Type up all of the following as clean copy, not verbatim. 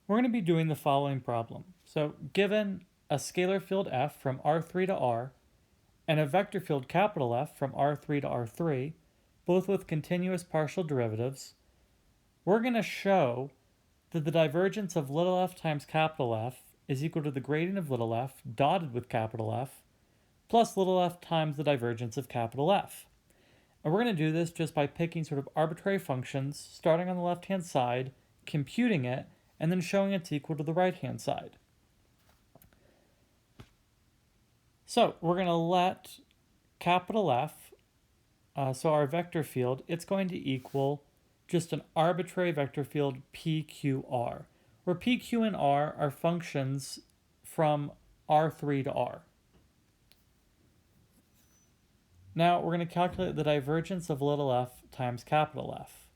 We're going to be doing the following problem. So given a scalar field f from R3 to R and a vector field capital F from R3 to R3, both with continuous partial derivatives, we're going to show that the divergence of little f times capital F is equal to the gradient of little f dotted with capital F plus little f times the divergence of capital F. And we're going to do this just by picking sort of arbitrary functions, starting on the left-hand side, computing it, and then showing it's equal to the right-hand side. So we're going to let capital F, so our vector field, it's going to equal just an arbitrary vector field PQR, where P, Q, and R are functions from R3 to R. Now we're going to calculate the divergence of little f times capital F.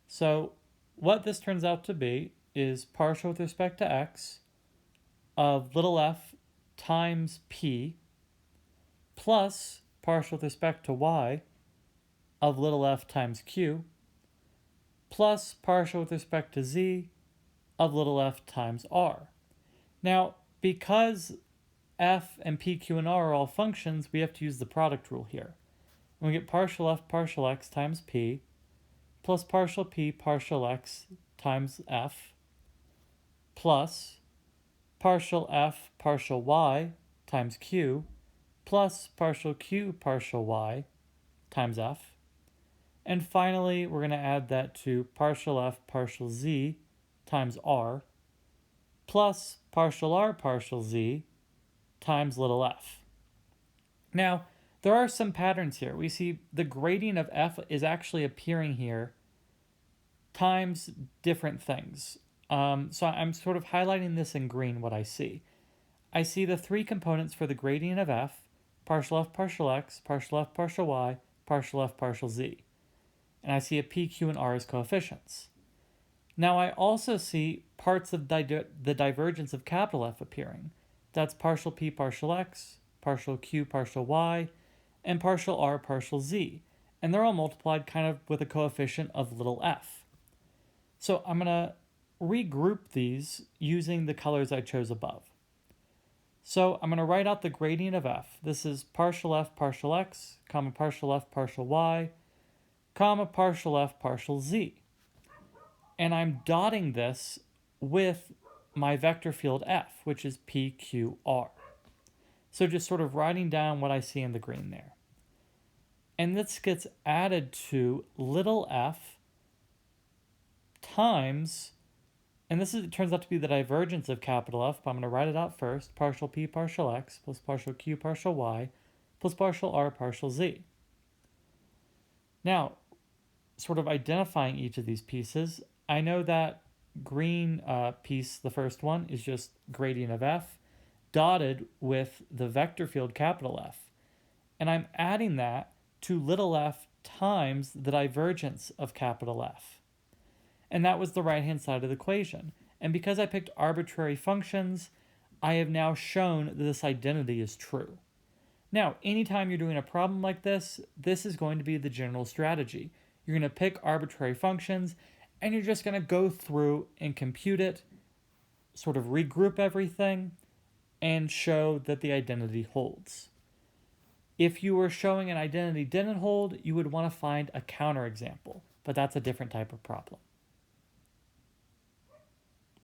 So what this turns out to be is partial with respect to x of little f times p plus partial with respect to y of little f times q plus partial with respect to z of little f times r. Now, because f and p, q, and r are all functions, we have to use the product rule here. And we get partial f partial x times p plus partial p partial x times f plus partial f partial y times q plus partial q partial y times f. And finally, we're going to add that to partial f partial z times r plus partial r partial z times little f. Now, there are some patterns here. We see the gradient of f is actually appearing here times different things. So I'm sort of highlighting this in green, what I see. I see the three components for the gradient of f, partial f partial x, partial f partial y, partial f partial z. And I see a p, q, and r as coefficients. Now I also see parts of the divergence of capital F appearing. That's partial p partial x, partial q partial y, and partial r partial z. And they're all multiplied kind of with a coefficient of little f. So I'm going to regroup these using the colors I chose above. So I'm going to write out the gradient of f. This is partial f partial x, comma partial f partial y, comma partial f partial z. And I'm dotting this with my vector field f, which is PQR. So just sort of writing down what I see in the green there. And this gets added to little f times, and it turns out to be the divergence of capital F, but I'm going to write it out first, partial p partial x plus partial q partial y plus partial r partial z. Now, sort of identifying each of these pieces, I know that green piece, the first one, is just gradient of f dotted with the vector field capital F. And I'm adding that to little f times the divergence of capital F. And that was the right-hand side of the equation. And because I picked arbitrary functions, I have now shown that this identity is true. Now, anytime you're doing a problem like this, this is going to be the general strategy. You're going to pick arbitrary functions, and you're just going to go through and compute it, sort of regroup everything, and show that the identity holds. If you were showing an identity didn't hold, you would want to find a counterexample, but that's a different type of problem.